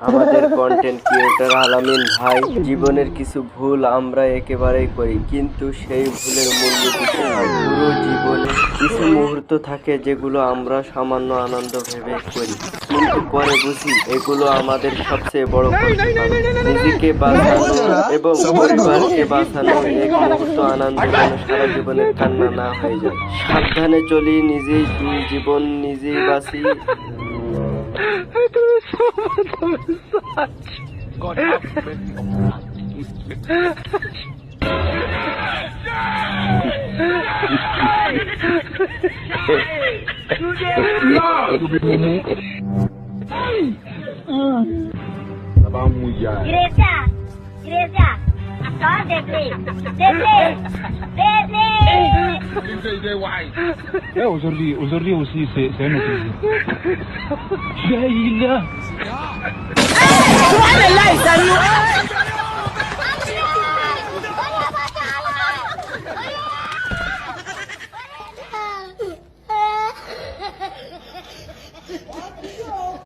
আমাদের content creator আলামিন ভাই, জীবনের কিছু ভুল আমরা একেবারেই করি, কিন্তু সেই ভুলের মূল্য দিতে হয় পুরো জীবনে। কিছু মুহূর্ত থাকে যেগুলো আমরা সামান্য আনন্দ ভেবে করি, কিন্তু পরে বুঝি এগুলো আমাদের সবচেয়ে বড় ক্ষতিকারক। নিজেকে বাঁচানো এবং পরিবারকে বাঁচানো এক মুহূর্ত আনন্দ যেন সারা জীবনের কান্না না হয়ে যায়। সাবধানে চলি, নিজেই জীবন নিজেই বাঁচি। God have mercy. Igreja, igreja, só desce, desce, desce. aujourd'hui aussi, c'est un autre. Ya ilah. Subhanallah, sérieux?